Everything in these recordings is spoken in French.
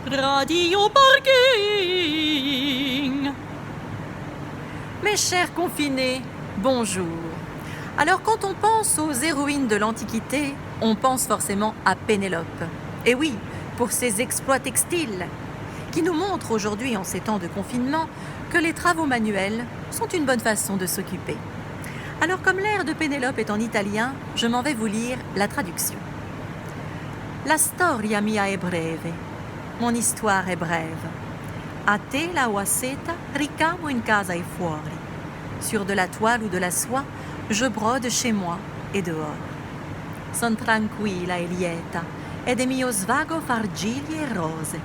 Radio Parking. Mes chers confinés, bonjour. Alors quand on pense aux héroïnes de l'Antiquité, on pense forcément à Pénélope. Et oui, pour ses exploits textiles, qui nous montrent aujourd'hui en ces temps de confinement que les travaux manuels sont une bonne façon de s'occuper. Alors comme l'air de Pénélope est en italien, je m'en vais vous lire la traduction. La storia mia è breve. Mon histoire est brève. A te la oaseta ricamo in casa e fuori. Sur de la toile ou de la soie, je brode chez moi et dehors. Son tranquilla e lieta, e de mio svago far gigli e rose.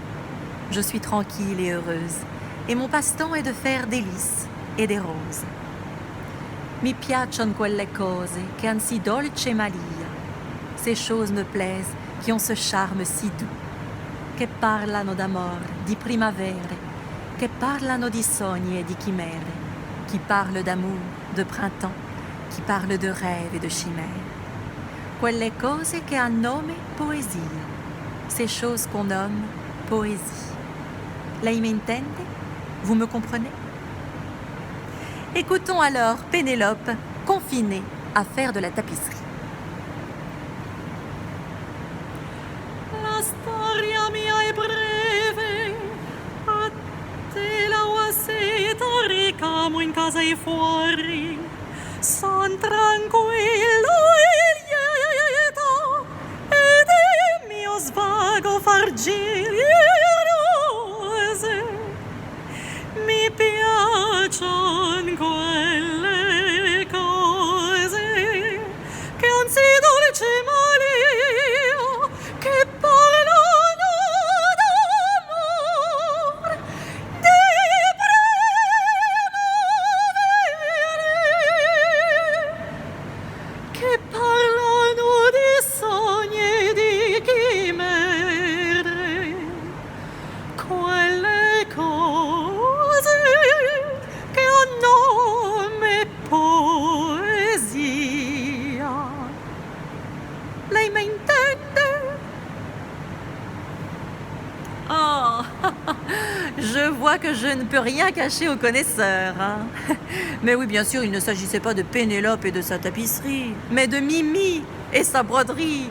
Je suis tranquille et heureuse, et mon passe-temps est de faire des lys et des roses. Mi piacciono quelle cose che han si dolce malia. Ces choses me plaisent qui ont ce charme si doux. Che parlano d'amore, di primavere, che parlano di sogni e di chimere, qui parlent d'amour, de printemps, qui parlent de rêves et de chimères. Quelle cose che han nome poesia, ces choses qu'on nomme poésie. Lei m'intende? Vous me comprenez? Écoutons alors Pénélope, confinée à faire de la tapisserie. La storia mia è breve, a te la oaseta ricamo in casa e fuori. Son tranquillo e lieto, ed è mio svago far giri e rose. Mi piacciono quelle cose che anzi dolce malia, che parlano d'amor, di primavere, che parlano di sogni e di chimere, quelle cose che hanno nome poesia. Lei m'intende? Oh, je vois que je ne peux rien cacher aux connaisseurs. Hein. Mais oui, bien sûr, il ne s'agissait pas de Pénélope et de sa tapisserie, mais de Mimi et sa broderie.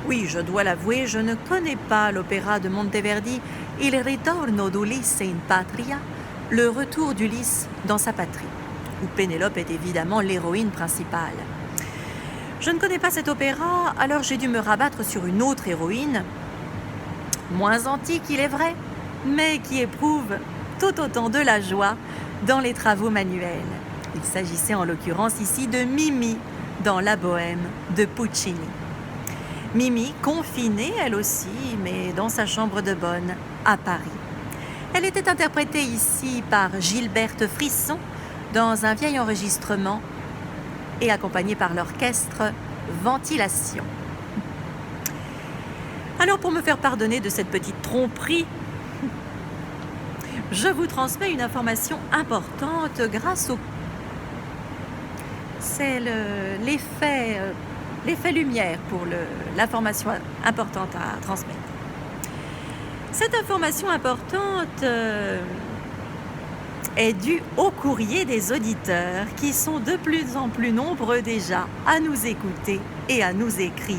Oui, je dois l'avouer, je ne connais pas l'opéra de Monteverdi, Il ritorno d'Ulisse in patria, le retour d'Ulysse dans sa patrie, où Pénélope est évidemment l'héroïne principale. Je ne connais pas cet opéra, alors j'ai dû me rabattre sur une autre héroïne, moins antique il est vrai, mais qui éprouve tout autant de la joie dans les travaux manuels. Il s'agissait en l'occurrence ici de Mimi dans La Bohème de Puccini. Mimi, confinée elle aussi, mais dans sa chambre de bonne à Paris. Elle était interprétée ici par Gilberte Frisson dans un vieil enregistrement et accompagnée par l'orchestre Ventilation. Alors pour me faire pardonner de cette petite tromperie, je vous transmets une information importante grâce au... C'est l'effet lumière pour l'information importante à transmettre. Cette information importante est due au courrier des auditeurs qui sont de plus en plus nombreux déjà à nous écouter et à nous écrire.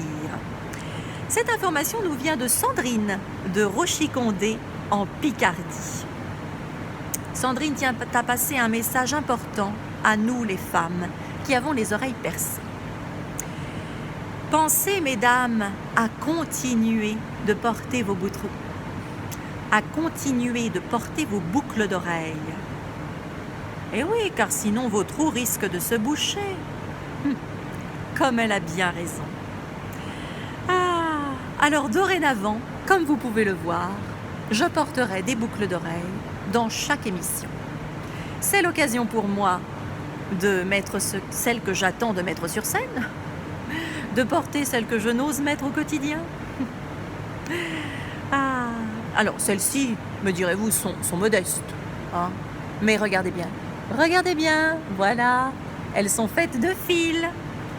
Cette information nous vient de Sandrine de Rochy-Condé en Picardie. Sandrine tient à passer un message important à nous les femmes qui avons les oreilles percées. Pensez, mesdames, à continuer de porter vos boucles d'oreilles. Et oui, car sinon vos trous risquent de se boucher. Comme elle a bien raison. Ah, alors dorénavant, comme vous pouvez le voir, je porterai des boucles d'oreilles dans chaque émission. C'est l'occasion pour moi de mettre celles que j'attends de mettre sur scène, de porter celles que je n'ose mettre au quotidien. Ah, alors celles-ci, me direz-vous, sont modestes. Hein, mais regardez bien, voilà, elles sont faites de fil,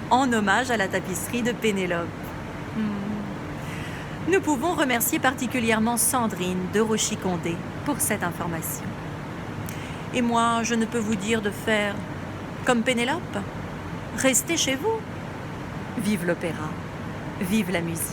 en hommage à la tapisserie de Pénélope. Nous pouvons remercier particulièrement Sandrine de Rochy-Condé pour cette information. Et moi, je ne peux vous dire de faire comme Pénélope. Restez chez vous. Vive l'opéra, vive la musique.